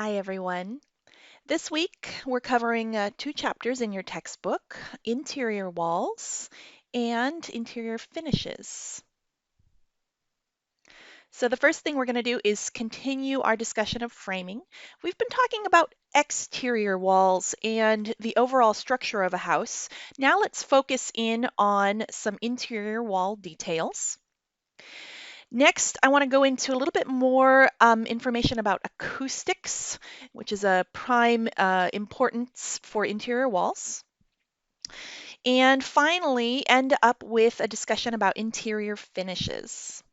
Hi, everyone. This week we're covering two chapters in your textbook, interior walls and interior finishes. So the first thing we're going to do is continue our discussion of framing. We've been talking about exterior walls and the overall structure of a house. Now let's focus in on some interior wall details. Next, I want to go into a little bit more information about acoustics, which is a prime importance for interior walls. And finally, end up with a discussion about interior finishes.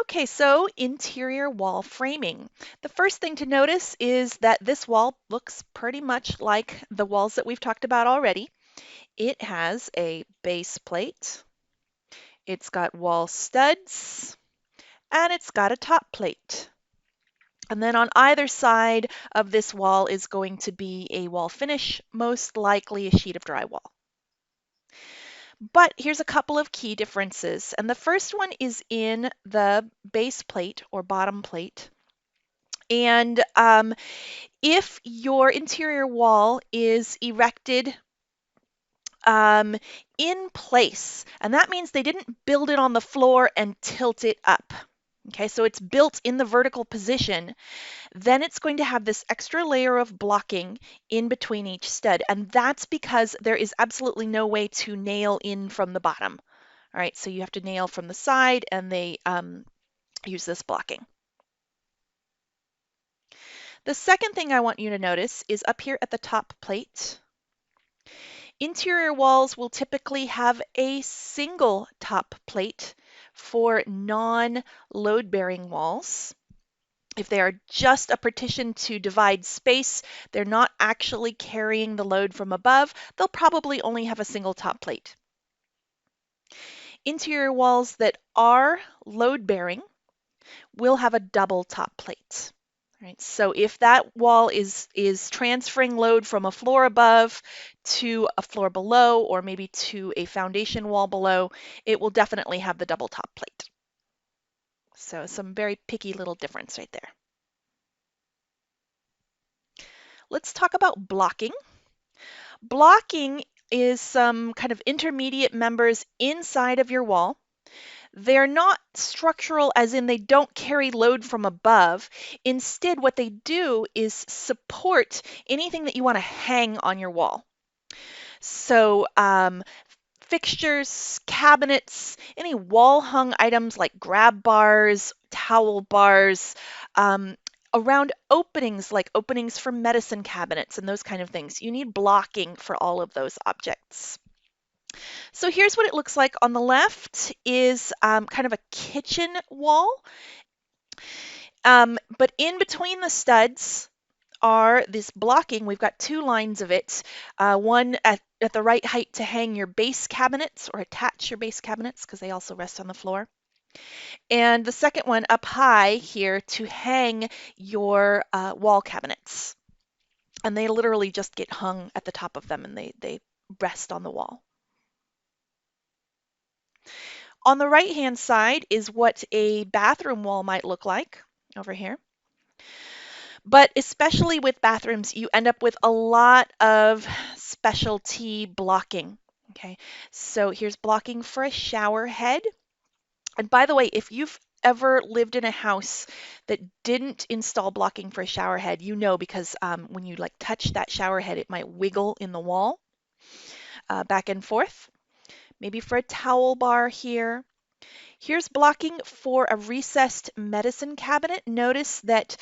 Okay, so interior wall framing. The first thing to notice is that this wall looks pretty much like the walls that we've talked about already. It has a base plate, it's got wall studs, and it's got a top plate. And then on either side of this wall is going to be a wall finish, most likely a sheet of drywall. But here's a couple of key differences. And the first one is in the base plate or bottom plate. And if your interior wall is erected in place, and that means they didn't build it on the floor and tilt it up. Okay, so it's built in the vertical position. Then it's going to have this extra layer of blocking in between each stud, and that's because there is absolutely no way to nail in from the bottom. All right, so you have to nail from the side, and they use this blocking. The second thing I want you to notice is up here at the top plate. Interior walls will typically have a single top plate for non-load-bearing walls. If they are just a partition to divide space, they're not actually carrying the load from above, they'll probably only have a single top plate. Interior walls that are load-bearing will have a double top plate. Right? So if that wall is transferring load from a floor above to a floor below, or maybe to a foundation wall below, it will definitely have the double top plate. So some very picky little difference right there. Let's talk about blocking. Blocking is some kind of intermediate members inside of your wall. They're not structural as in they don't carry load from above. Instead, what they do is support anything that you want to hang on your wall. So fixtures, cabinets, any wall hung items like grab bars, towel bars, around openings like openings for medicine cabinets and those kind of things. You need blocking for all of those objects. So here's what it looks like on the left is kind of a kitchen wall. But in between the studs are this blocking. We've got two lines of it, one at the right height to hang your base cabinets or attach your base cabinets because they also rest on the floor. And the second one up high here to hang your wall cabinets. And they literally just get hung at the top of them and they rest on the wall. On the right-hand side is what a bathroom wall might look like over here. But especially with bathrooms, you end up with a lot of specialty blocking. Okay, so here's blocking for a shower head. And by the way, if you've ever lived in a house that didn't install blocking for a shower head, you know because when you like touch that shower head, it might wiggle in the wall back and forth. Maybe for a towel bar here. Here's blocking for a recessed medicine cabinet. Notice that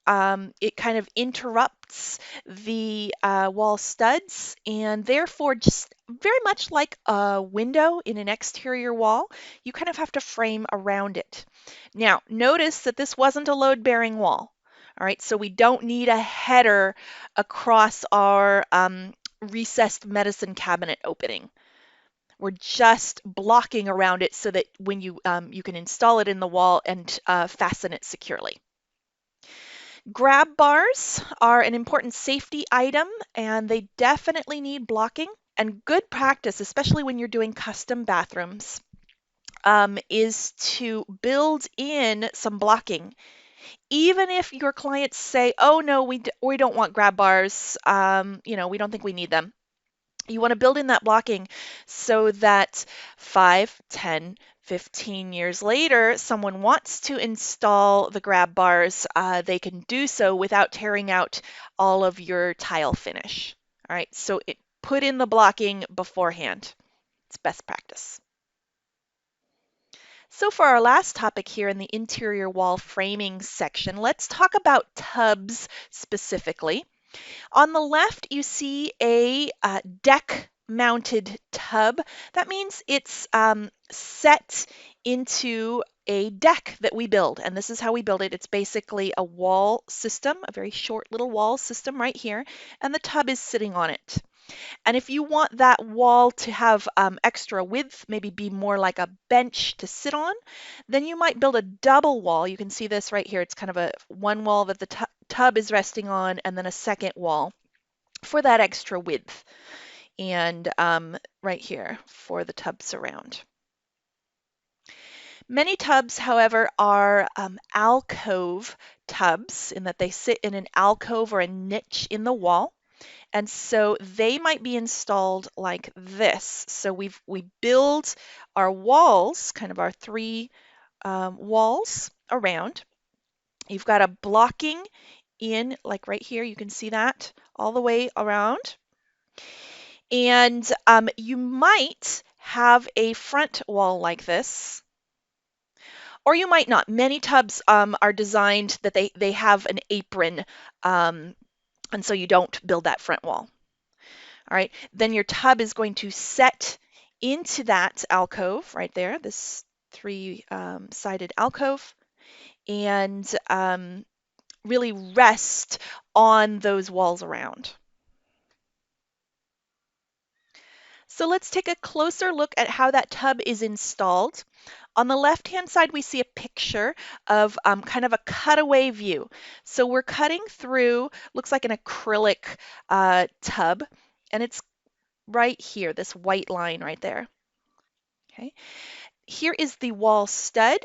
it kind of interrupts the wall studs and therefore just very much like a window in an exterior wall, you kind of have to frame around it. Now, notice that this wasn't a load-bearing wall. All right, so we don't need a header across our recessed medicine cabinet opening. We're just blocking around it so that when you can install it in the wall and fasten it securely. Grab bars are an important safety item and they definitely need blocking. And good practice, especially when you're doing custom bathrooms, is to build in some blocking Even if your clients say, oh no, we don't want grab bars, we don't think we need them. You want to build in that blocking so that 5, 10, 15 years later, someone wants to install the grab bars, they can do so without tearing out all of your tile finish. All right, so put in the blocking beforehand. It's best practice. So for our last topic here in the interior wall framing section, let's talk about tubs specifically. On the left, you see a deck mounted tub. That means it's set into a deck that we build, and this is how we build it. It's basically a wall system, a very short little wall system right here, and the tub is sitting on it. And if you want that wall to have extra width, maybe be more like a bench to sit on, then you might build a double wall. You can see this right here. It's kind of a one wall that the tub is resting on, and then a second wall for that extra width. And right here for the tub surround. Many tubs, however, are alcove tubs in that they sit in an alcove or a niche in the wall. And so they might be installed like this. So we build our walls, kind of our three walls around. You've got a blocking in, like right here, you can see that all the way around. And you might have a front wall like this, or you might not. Many tubs are designed that they have an apron, and so you don't build that front wall. All right, then your tub is going to set into that alcove right there, this three-sided alcove, and really rest on those walls around. So let's take a closer look at how that tub is installed. On the left-hand side, we see a picture of kind of a cutaway view. So we're cutting through, looks like an acrylic tub, and it's right here, this white line right there. Okay. Here is the wall stud.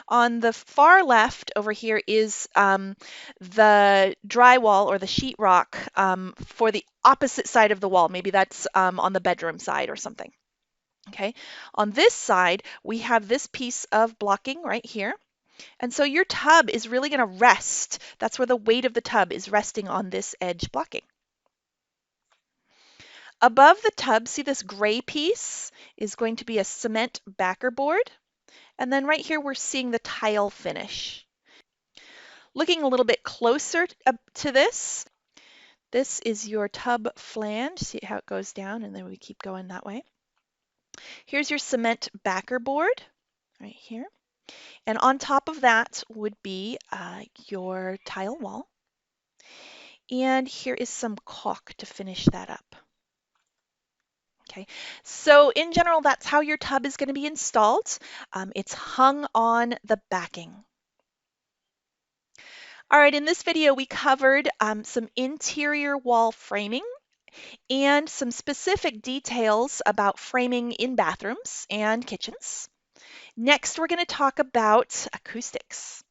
On the far left over here is the drywall or the sheetrock for the opposite side of the wall. Maybe that's on the bedroom side or something. Okay, on this side, we have this piece of blocking right here. And so your tub is really going to rest. That's where the weight of the tub is resting on this edge blocking. Above the tub, see this gray piece is going to be a cement backer board. And then right here, we're seeing the tile finish. Looking a little bit closer to this, this is your tub flange. See how it goes down, and then we keep going that way. Here's your cement backer board right here. And on top of that would be your tile wall. And here is some caulk to finish that up. Okay, so in general, that's how your tub is going to be installed. It's hung on the backing. All right, in this video, we covered some interior wall framing and some specific details about framing in bathrooms and kitchens. Next, we're going to talk about acoustics.